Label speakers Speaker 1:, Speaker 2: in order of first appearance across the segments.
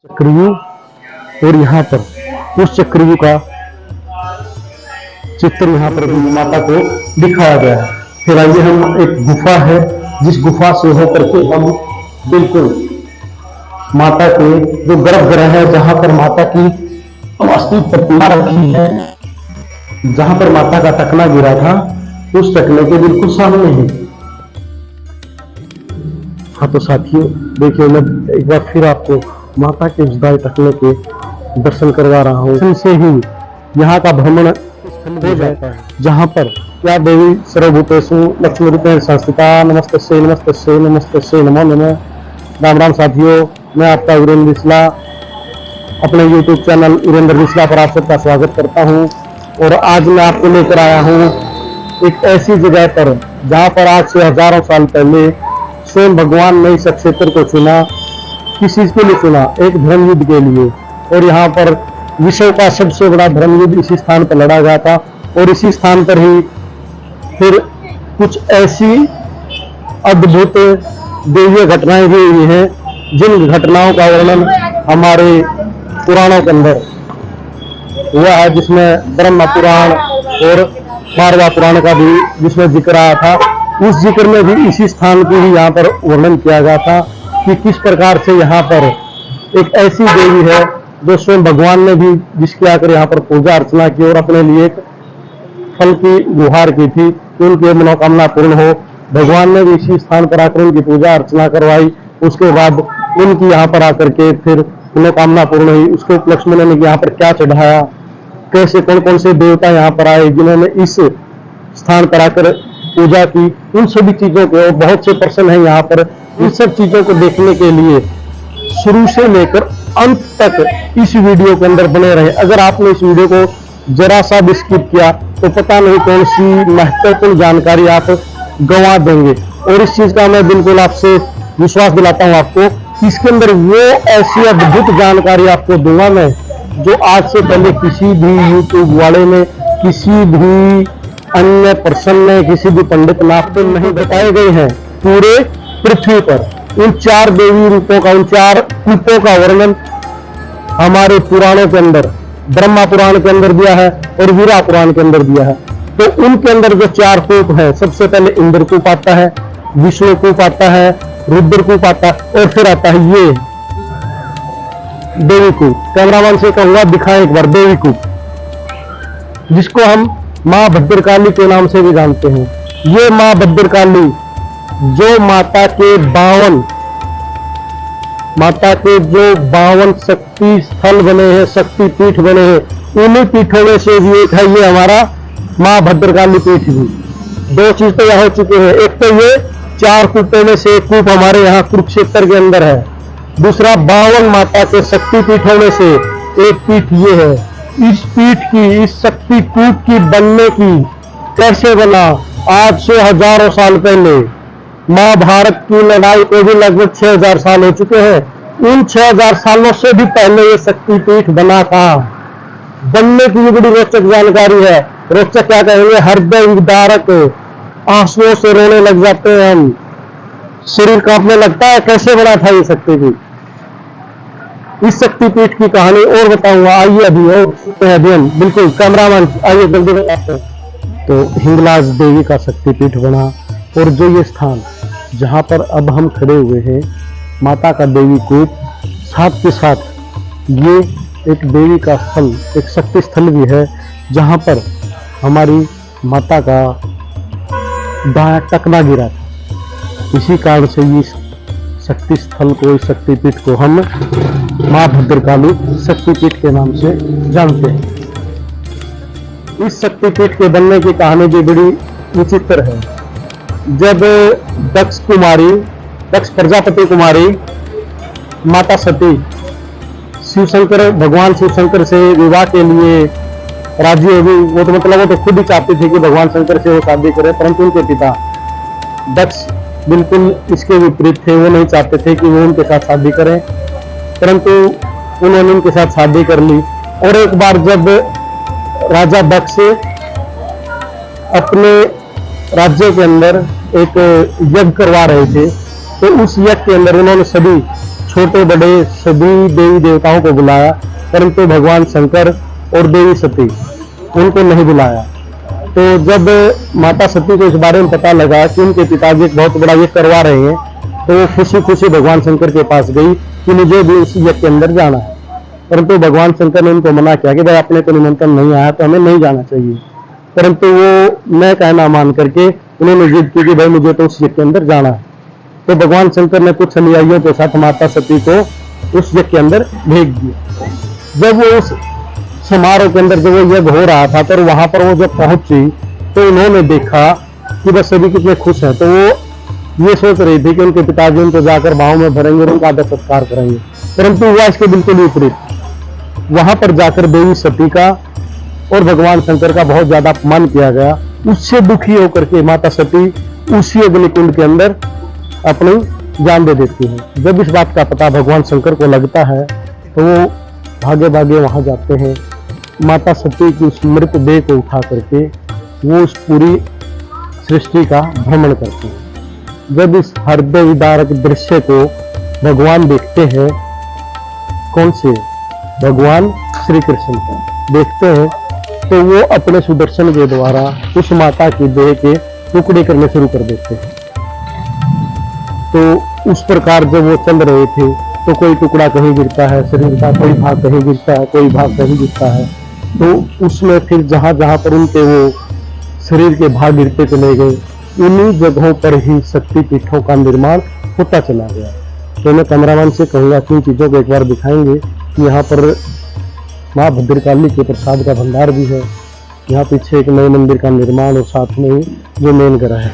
Speaker 1: चक्रव्यूह और यहाँ पर उस चक्रव्यूह का चित्र यहाँ पर भी माता को दिखाया गया है। फिर आइए हम एक गुफा है जिस गुफा से होकर के हम बिल्कुल माता के जो गर्भगृह है जहां पर माता की अस्थि प्रतिमा रखी है, जहां पर माता का टकना गिरा था उस टकने के बिल्कुल सामने ही। हाँ तो साथियों देखिए, मैं एक बार फिर आपको माता के उस दाई टकने के दर्शन करवा रहा हूँ। इनसे ही यहाँ का भ्रमण हो जाता है जहाँ पर क्या देवी सर्वभूतेषु लक्ष्मी रूपेण संस्थिता नमस्तस्यै नमस्तस्यै नमस्तस्यै नमो नमः। राम राम साथियों, मैं आपका वीरेंद्र विसला अपने YouTube चैनल वीरेंद्र विसला पर आप सबका स्वागत करता हूं। और आज मैं आपको लेकर आया हूं एक ऐसी जगह पर जहां पर आज से हजारों साल पहले स्वयं भगवान ने इस क्षेत्र को चुना। किस चीज के लिए चुना? एक धर्म युद्ध के लिए। और यहाँ पर विश्व का सबसे बड़ा धर्म युद्ध इसी स्थान पर लड़ा गया था। और इसी स्थान पर ही फिर कुछ ऐसी अद्भुत दैवीय घटनाएं भी हुई हैं जिन घटनाओं का वर्णन हमारे पुराणों के अंदर हुआ है, जिसमें ब्रह्म पुराण और मारवा पुराण का भी जिसमें जिक्र आया था। उस जिक्र में भी इसी स्थान की ही यहाँ पर वर्णन किया गया था कि किस प्रकार से यहाँ पर एक ऐसी देवी है जो स्वयं भगवान ने भी जिसके आकर यहाँ पर पूजा अर्चना की और अपने लिए एक फल की गुहार की थी कि उनकी मनोकामना पूर्ण हो। भगवान ने भी इसी स्थान पर आकर उनकी पूजा अर्चना करवाई। उसके बाद उनकी यहाँ पर आकर के फिर मनोकामना पूर्ण हुई। उसके उपलक्ष्य में उन्होंने यहाँ पर क्या चढ़ाया, कैसे कौन कौन से देवता यहाँ पर आए जिन्होंने इस स्थान पर आकर पूजा की, उन सभी चीजों के और बहुत से पर्सन हैं यहाँ पर। इन सब चीजों को देखने के लिए शुरू से लेकर अंत तक इस वीडियो के अंदर बने रहे। अगर आपने इस वीडियो को जरा सा भी स्किप किया तो पता नहीं कौन सी महत्वपूर्ण जानकारी आप गंवा देंगे। और इस चीज का मैं बिल्कुल आपसे विश्वास दिलाता हूँ आपको कि इसके अंदर वो ऐसी अद्भुत जानकारी आपको दूंगा मैं जो आज से पहले किसी भी यूट्यूब वाले ने, किसी भी अन्य पर्सन ने, किसी भी पंडित ने आपको नहीं बताए गए हैं। पूरे पृथ्वी पर उन चार देवी रूपों का, उन चार कूपों का वर्णन हमारे पुराणों के अंदर, ब्रह्मा पुराण के अंदर दिया है और वीरा पुराण के अंदर दिया है। तो उनके अंदर जो चार कूप है, सबसे पहले इंद्र कूप आता है, विष्णु कूप आता है, रुद्र कूप आता है और फिर आता है ये देवी कूप। कैमरामैन से कहूंगा दिखाएं एक बार देवी कूप, जिसको हम मां भद्रकाली के नाम से भी जानते हैं। ये मां भद्रकाली जो माता के 52 शक्ति स्थल बने हैं, शक्ति पीठ बने हैं, उन्हीं पीठों में से भी एक है ये हमारा मां भद्रकाली पीठ भी। दो चीज तो यहाँ हो चुके हैं, एक तो ये चार कूपों में से एक कूप हमारे यहाँ कुरुक्षेत्र के अंदर है, दूसरा 52 माता के शक्ति पीठों में से एक पीठ ये है। इस पीठ की, इस शक्ति कूप की बनने की कैसे बना? आज से हजारों साल पहले महाभारत की लड़ाई को भी लगभग 6000 साल हो चुके हैं। उन 6000 सालों से भी पहले ये शक्तिपीठ बना था। बनने की बड़ी रोचक जानकारी है। रोचक क्या कहेंगे, हृदय विदारक, आंसुओं से रोने लग जाते हैं हम, शरीर कांपने लगता है। कैसे बना था ये शक्तिपीठ? इस शक्तिपीठ की कहानी और बताऊंगा, आइए अभी और अध्ययन। बिल्कुल कैमरामैन आइए जल्दी बताते हैं। तो हिंगलाज देवी का शक्तिपीठ बना। और जो ये स्थान जहां पर अब हम खड़े हुए हैं, माता का देवी कूप, साथ के साथ ये एक देवी का स्थल, एक शक्ति स्थल भी है जहां पर हमारी माता का दाया टकना गिरा था। इसी कारण से इस शक्ति स्थल को, इस शक्तिपीठ को हम मां भद्रकाली शक्तिपीठ के नाम से जानते हैं। इस शक्तिपीठ के बनने की कहानी भी बड़ी विचित्र है। जब दक्ष प्रजापति कुमारी माता सती शिवशंकर, भगवान शिवशंकर से विवाह के लिए राजी हो गई। वो तो खुद ही चाहती थी कि भगवान शंकर से वो शादी करे, परंतु उनके पिता दक्ष बिल्कुल इसके विपरीत थे। वो नहीं चाहते थे कि वो उनके साथ शादी करें, परंतु उन्होंने उनके साथ शादी कर ली। और एक बार जब राजा दक्ष अपने राज्य के अंदर एक यज्ञ करवा रहे थे, तो उस यज्ञ के अंदर उन्होंने सभी छोटे बड़े सभी देवी देवताओं को बुलाया, परंतु भगवान शंकर और देवी सती उनको नहीं बुलाया। तो जब माता सती को इस बारे में पता लगा कि उनके पिताजी एक बहुत बड़ा यज्ञ करवा रहे हैं, तो वो खुशी खुशी भगवान शंकर के पास गई कि मुझे भी उस यज्ञ के अंदर जाना है। परंतु भगवान शंकर ने उनको मना किया कि भाई अपने को निमंत्रण नहीं आया तो हमें नहीं जाना चाहिए। परंतु वो मैं कहना मान करके उन्होंने जिद की कि भाई मुझे तो उस यज्ञ के अंदर जाना है। तो भगवान शंकर ने कुछ अनुयायियों के साथ माता सती को उस यज्ञ के अंदर भेज दिया। जब वो उस समारोह के अंदर जब वो यज्ञ हो रहा था, तो वहां पर वो जब पहुंची तो उन्होंने देखा कि बस सभी कितने खुश हैं। तो वो ये सोच रही थी कि उनके पिताजी उनको जाकर भाव में भरेंगे और उनका आदर सत्कार करेंगे, परंतु हुआ इसके बिल्कुल विपरीत। वहां पर जाकर देवी सती का और भगवान शंकर का बहुत ज्यादा अपमान किया गया। उससे दुखी होकर के माता सती उसी अग्निकुंड के अंदर अपनी जान दे देती है। जब इस बात का पता भगवान शंकर को लगता है तो वो भागे भागे वहां जाते हैं। माता सती की उस मृत देह को उठा करके वो उस पूरी सृष्टि का भ्रमण करते हैं। जब इस हृदय विदारक दृश्य को भगवान देखते हैं, कौन से भगवान श्री कृष्ण को देखते हैं, तो वो अपने सुदर्शन के द्वारा उस माता की देह के टुकड़े करने शुरू कर देते हैं। तो उस प्रकार जब वो चल रहे थे तो कोई टुकड़ा कहीं गिरता है शरीर का, कोई भाग कहीं गिरता है, कोई भाग कहीं गिरता है। तो उसमें फिर जहां जहां पर उनके वो शरीर के भाग गिरते चले गए, उन्हीं जगहों पर ही शक्तिपीठों का निर्माण होता चला गया। तो मैं कैमरामैन से कहूँगा कि इन चीज़ों को एक बार दिखाएंगे कि यहाँ पर माँ भद्रकाली के प्रसाद का भंडार भी है। यहाँ पीछे एक नए मंदिर का निर्माण और साथ में ही जो मेन ग्रह है।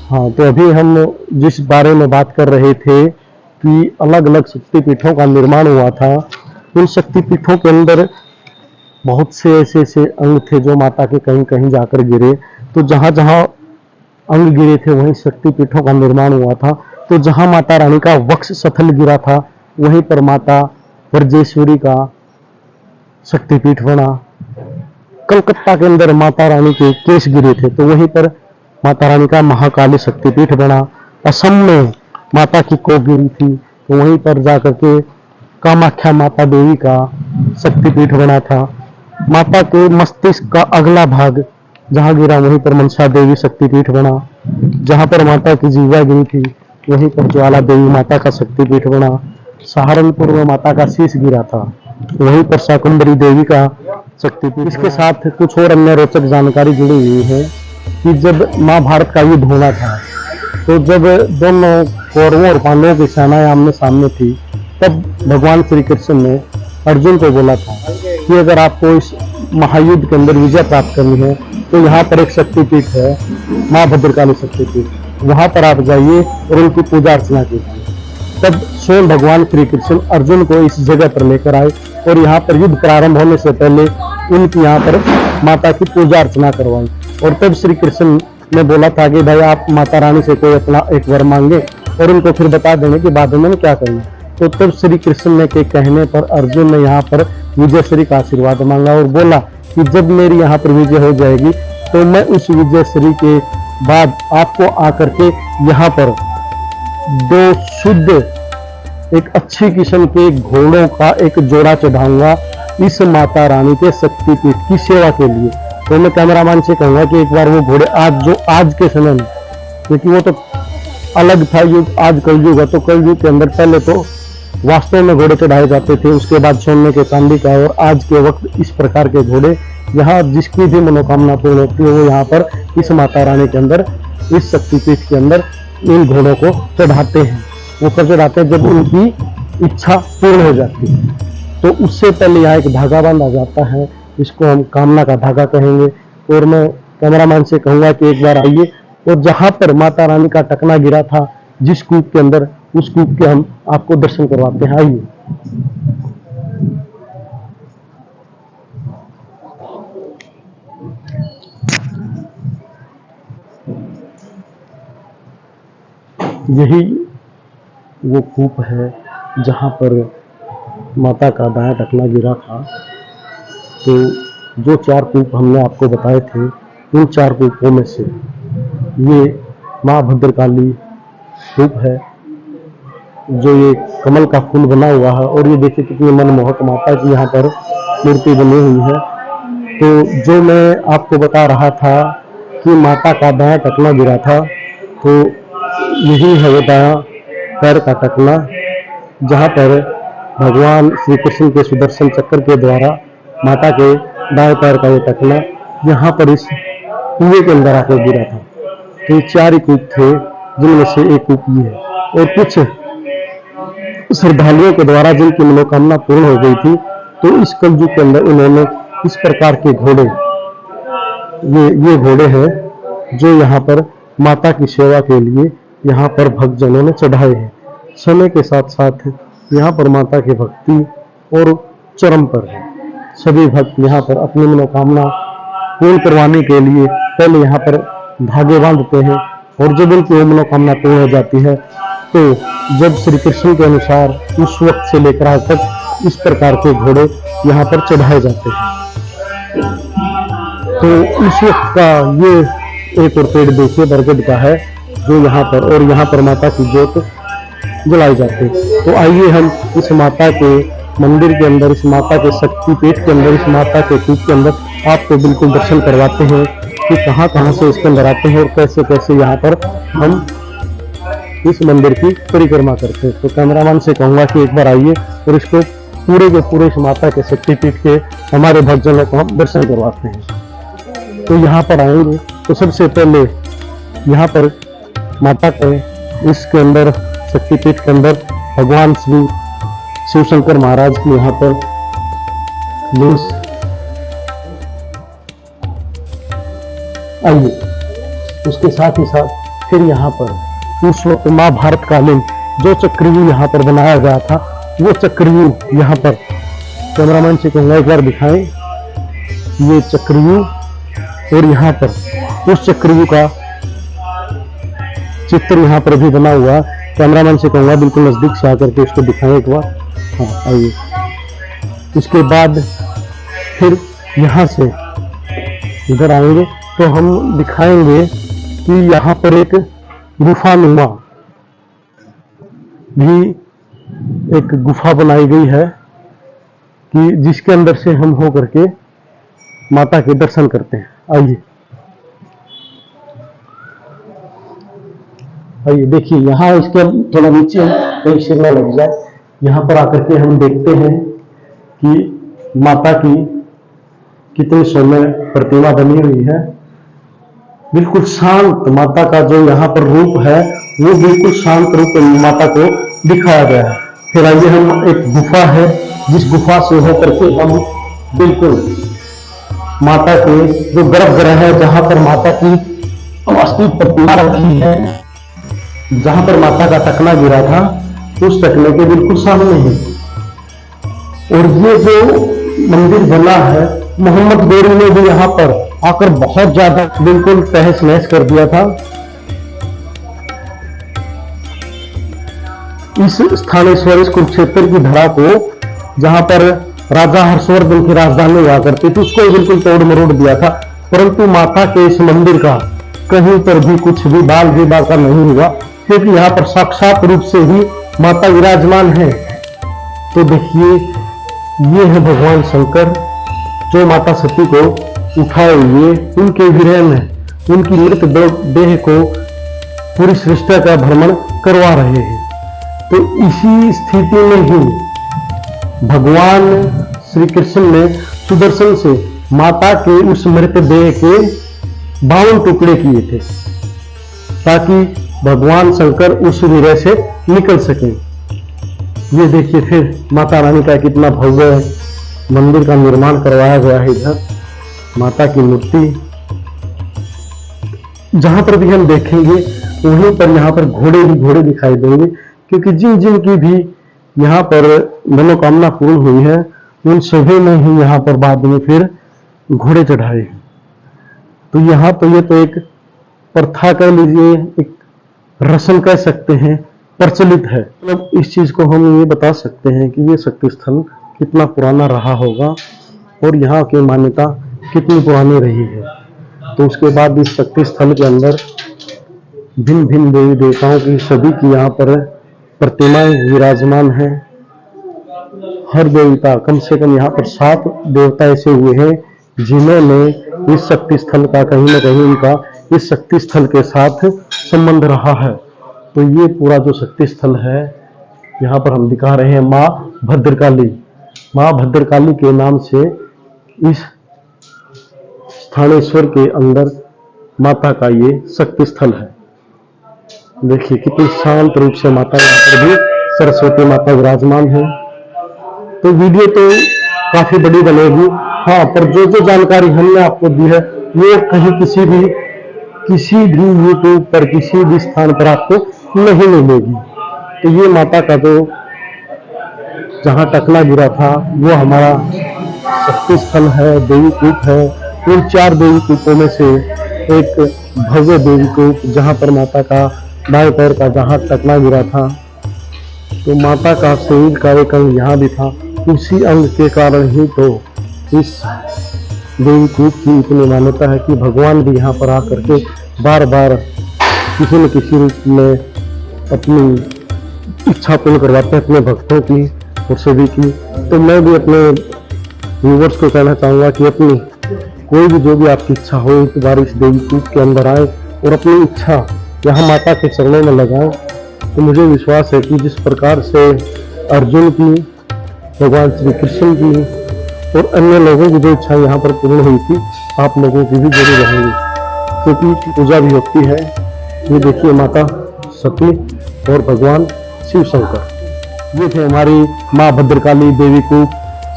Speaker 1: हाँ, तो अभी हम जिस बारे में बात कर रहे थे कि अलग अलग शक्तिपीठों का निर्माण हुआ था, उन शक्तिपीठों के अंदर बहुत से ऐसे ऐसे अंग थे जो माता के कहीं कहीं जाकर गिरे। तो जहां जहां अंग गिरे थे वहीं शक्तिपीठों का निर्माण हुआ था। तो जहां माता रानी का वक्ष स्थल गिरा था वहीं पर माता ब्रजेश्वरी का शक्तिपीठ बना। कलकत्ता के अंदर माता रानी के केश गिरे थे तो वहीं पर माता रानी का महाकाली शक्तिपीठ बना। असम में माता की कोख गिरी थी तो वहीं पर जाकर के कामाख्या माता देवी का शक्तिपीठ बना था। माता के मस्तिष्क का अगला भाग जहां गिरा वहीं पर मनसा देवी शक्तिपीठ बना। जहां पर माता की जीवा गिरी थी वहीं पर ज्वाला देवी माता का शक्तिपीठ बना। सहारनपुर में माता का शीश गिरा था वहीं पर शाकुंभरी देवी का शक्तिपीठ। इसके साथ कुछ और अन्य रोचक जानकारी जुड़ी हुई है कि जब महाभारत का युद्ध होना था, तो जब दोनों कौरवों और पांडवों की सेनाएं आमने सामने थी, तब भगवान श्री कृष्ण ने अर्जुन को बोला था कि अगर आपको इस महायुद्ध के अंदर विजय प्राप्त करनी है तो यहाँ पर एक शक्तिपीठ है, माँ भद्रकाली शक्तिपीठ, वहां पर आप जाइए और उनकी पूजा अर्चना कीजिए। तब स्वयं भगवान श्री कृष्ण अर्जुन को इस जगह पर लेकर आए और यहाँ पर युद्ध प्रारंभ होने से पहले उनकी यहाँ पर माता की पूजा अर्चना करवाई। और तब श्री कृष्ण ने बोला था कि भाई आप माता रानी से कोई अपना एक वर मांगे और उनको फिर बता देंगे कि बाद में क्या करना। तो तब श्री कृष्ण ने के कहने पर अर्जुन ने यहाँ पर विजयश्री का आशीर्वाद मांगा और बोला कि जब मेरी यहाँ पर विजय हो जाएगी तो मैं उस विजयश्री के बाद आपको आकर के यहाँ पर दो शुद्ध एक अच्छी किस्म के घोड़ों का एक जोड़ा चढ़ाऊंगा इस माता रानी के शक्तिपीठ की सेवा के लिए। तो मैं कैमरामैन से कहूंगा कि एक बार वो घोड़े आज के समय में, क्योंकि वो तो अलग था युग, आज कलयुग है, तो कलयुग के अंदर पहले तो वास्तव में घोड़े चढ़ाए जाते थे, उसके बाद सोने के चांदी का, और आज के वक्त इस प्रकार के घोड़े यहाँ जिसकी भी मनोकामना पूर्ण होती है वो यहाँ पर इस माता रानी के अंदर इस शक्तिपीठ के अंदर इन घोड़ों को चढ़ाते हैं। वो कब चढ़ाते हैं? जब उनकी इच्छा पूर्ण हो जाती है। तो उससे पहले यहाँ एक धागा बांधा जाता है, इसको हम कामना का धागा कहेंगे। और मैं कैमरामैन से कहूंगा कि एक बार आइए और जहां पर माता रानी का टकना गिरा था जिस कूप के अंदर, उस कूप के हम आपको दर्शन करवाते हैं। आइए। यही वो कूप है जहां पर माता का दाया टकना गिरा था। तो जो 4 कूप हमने आपको बताए थे, उन 4 कूपों में से ये माँ भद्रकाली कूप है। जो ये कमल का फूल बना हुआ है, और ये देखिए कितनी मनमोहक माता की यहाँ पर मूर्ति बनी हुई है। तो जो मैं आपको बता रहा था कि माता का दायां टखना गिरा था, तो यही है वो दायां पैर का टखना, जहाँ पर भगवान श्री कृष्ण के सुदर्शन चक्र के द्वारा माता के दाएं पैर का ये टखना यहाँ पर इस कुएं के अंदर आकर गिरा था। तो ये 4 ही कूप थे, जिनमें से एक कूप ये है। और कुछ श्रद्धालुओं के द्वारा जिनकी मनोकामना पूर्ण हो गई थी, तो इस कलयुग के अंदर उन्होंने इस प्रकार के घोड़े, ये घोड़े हैं जो यहाँ पर माता की सेवा के लिए यहाँ पर भक्तजनों ने चढ़ाए हैं। समय के साथ साथ यहाँ पर माता की भक्ति और चरम पर है। सभी भक्त यहाँ पर अपनी मनोकामना पूर्ण करवाने के लिए पहले यहाँ पर धागे बांधते हैं, और जब उनकी मनोकामना पूर्ण हो जाती है, तो जब श्री कृष्ण के अनुसार उस वक्त से लेकर आज तक इस प्रकार के घोड़े यहाँ पर चढ़ाए जाते हैं। तो इस वक्त का ये एक और पेड़ देखिए बरगद का है, जो यहाँ पर, और यहाँ पर माता की ज्योत जलाई जाती है। तो आइए हम इस माता के मंदिर के अंदर, इस माता के शक्तिपीठ के अंदर, इस माता के कूप के अंदर आपको बिल्कुल दर्शन करवाते हैं कि कहाँ कहाँ से इसके अंदर आते हैं और कैसे कैसे यहाँ पर हम इस मंदिर की परिक्रमा करते हैं। तो कैमरामैन से कहूँगा कि एक बार आइए और इसको पूरे के पूरे इस माता के शक्तिपीठ के हमारे भक्तजनों को हम दर्शन करवाते हैं। तो यहाँ पर आएंगे तो सबसे पहले यहाँ पर माता के इसके अंदर शक्तिपीठ के अंदर भगवान श्री शिव शंकर महाराज की यहाँ पर लिंग आइए। उसके साथ ही साथ फिर यहाँ पर उस वक्त महाभारत कालीन जो चक्रव्यूह यहाँ पर बनाया गया था, वो चक्रव्यूह यहाँ पर कैमरामैन से कहूँगा एक बार दिखाएं। ये चक्रव्यूह, और यहाँ पर उस चक्रव्यूह का चित्र यहाँ पर भी बना हुआ। कैमरामैन से कहूँगा बिल्कुल नजदीक से आकर के उसको दिखाएं एक बार। हाँ आइए। उसके बाद फिर यहाँ से इधर आएंगे तो हम दिखाएंगे कि यहाँ पर एक गुफानुमा भी एक गुफा बनाई गई है, कि जिसके अंदर से हम हो करके माता के दर्शन करते हैं। आइए आइए देखिए, यहाँ इसके थोड़ा नीचे कहीं सिग्नल लग जाए, यहाँ पर आकर के हम देखते हैं कि माता की कितनी सुंदर प्रतिमा बनी हुई है। बिल्कुल शांत माता का जो यहाँ पर रूप है, वो बिल्कुल शांत रूप माता को दिखाया गया है। फिर आइए, हम एक गुफा है, जिस गुफा से होकर के हम बिल्कुल माता के जो गर्भगृह है, जहाँ पर माता की अस्थि प्रतिमा रखी है, जहाँ पर माता का टकना गिरा था, उस टकने के बिल्कुल सामने है। और ये जो मंदिर बना है, मोहम्मद गोरी ने भी यहाँ पर आकर बहुत ज्यादा बिल्कुल तहस नहस कर दिया था। इस स्थानेश्वर, इस कुरुक्षेत्र की धरा को, जहां पर राजा हर्षवर्धन की राजधानी हुआ करती थी, उसको बिल्कुल तोड़ मरोड़ दिया था। परंतु माता के इस मंदिर का कहीं पर भी कुछ भी बाल विवाह का नहीं हुआ, क्योंकि यहाँ पर साक्षात रूप से ही माता विराजमान है। तो देखिए, ये है भगवान शंकर जो माता सती को उठाए हुए उनके विरह में उनकी मृत देह को पूरी सृष्टि का भ्रमण करवा रहे हैं। तो इसी स्थिति में ही भगवान श्री कृष्ण ने सुदर्शन से माता के उस मृत देह के 52 टुकड़े किए थे, ताकि भगवान शंकर उस विरह से निकल सके। ये देखिए, फिर माता रानी का कितना भव्य मंदिर का निर्माण करवाया गया है। इधर माता की मूर्ति, जहां पर भी हम देखेंगे वहीं पर यहाँ पर घोड़े भी घोड़े दिखाई देंगे, क्योंकि जिन जिन की भी यहाँ पर मनोकामना पूर्ण हुई है, उन सभी ने ही यहाँ पर बाद में फिर घोड़े चढ़ाए। तो यहाँ तो ये तो एक प्रथा कह लीजिए, एक रस्म कह सकते हैं, प्रचलित है। मतलब इस चीज को हम ये बता सकते हैं कि ये शक्ति स्थल कितना पुराना रहा होगा और यहाँ की मान्यता कितनी पुरानी रही है। तो उसके बाद इस शक्ति स्थल के अंदर भिन्न भिन्न देवी देवताओं की, सभी की यहाँ पर प्रतिमाएं विराजमान हैं। हर देवता, कम से कम यहाँ पर 7 देवता ऐसे हुए हैं जिन्होंने इस शक्ति स्थल का कहीं न कहीं उनका इस शक्ति स्थल के साथ संबंध रहा है। तो ये पूरा जो शक्ति स्थल है, यहाँ पर हम दिखा रहे हैं माँ भद्रकाली। माँ भद्रकाली के नाम से इस स्थानेश्वर के अंदर माता का ये शक्ति स्थल है। देखिए कितनी शांत रूप से माता, यहाँ पर भी सरस्वती माता विराजमान है। तो वीडियो तो काफी बड़ी बनेगी, हाँ, पर जो जो जानकारी हमने आपको दी है ये कहीं किसी भी यूट्यूब पर किसी भी स्थान पर आपको नहीं मिलेगी। तो ये माता का जो जहाँ टकला गिरा था वो हमारा शक्ति स्थल है, देवी कूप है। इन 4 देवी कूपों में से एक भव्य देवी कूप, जहाँ पर माता का दाएं पैर का जहाँ टकला गिरा था, तो माता का शरीर का एक अंग यहाँ भी था। उसी अंग के कारण ही तो इस देवी कूप की इतनी मान्यता है कि भगवान भी यहाँ पर आकर के बार बार किसी न किसी रूप में अपनी इच्छा पूर्ण करवाते हैं अपने भक्तों की और सभी की। तो मैं भी अपने व्यूवर्स को कहना चाहूँगा कि अपनी कोई भी जो भी आपकी इच्छा हो, एक बार इस देवी कूप के अंदर आए और अपनी इच्छा यहाँ माता के चरणों में लगाएं। तो मुझे विश्वास है कि जिस प्रकार से अर्जुन की, भगवान श्री कृष्ण की और अन्य लोगों की जो इच्छा यहाँ पर पूर्ण हुई थी, आप लोगों की भी जरूर रहेंगी, क्योंकि पूजा भी होती है। ये देखिए माता सती और भगवान शिव शंकर, ये थे हमारी माँ भद्रकाली देवी कूप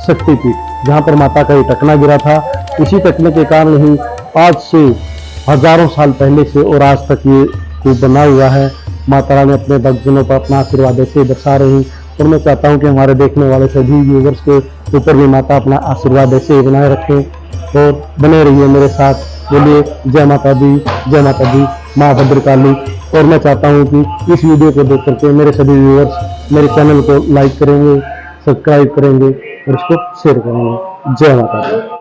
Speaker 1: शक्तिपीठ, जहाँ पर माता का ये टकला गिरा था। इसी टकले के कारण ही आज से हजारों साल पहले से और आज तक ये कूप बना हुआ है। माता रानी अपने भक्तजनों पर अपना आशीर्वाद ऐसे दर्शा रही, और मैं चाहता हूँ कि हमारे देखने वाले सभी व्यूवर्स के ऊपर भी माता अपना आशीर्वाद ऐसे ही बनाए रखें और बने रहिए मेरे साथ। बोलिए जय माता दी, जय माता दी, माँ भद्रकाली। और मैं चाहता हूँ कि इस वीडियो को देख करके मेरे सभी व्यूवर्स मेरे चैनल को लाइक करेंगे, सब्सक्राइब करेंगे और इसको शेयर करेंगे। जय माता दी।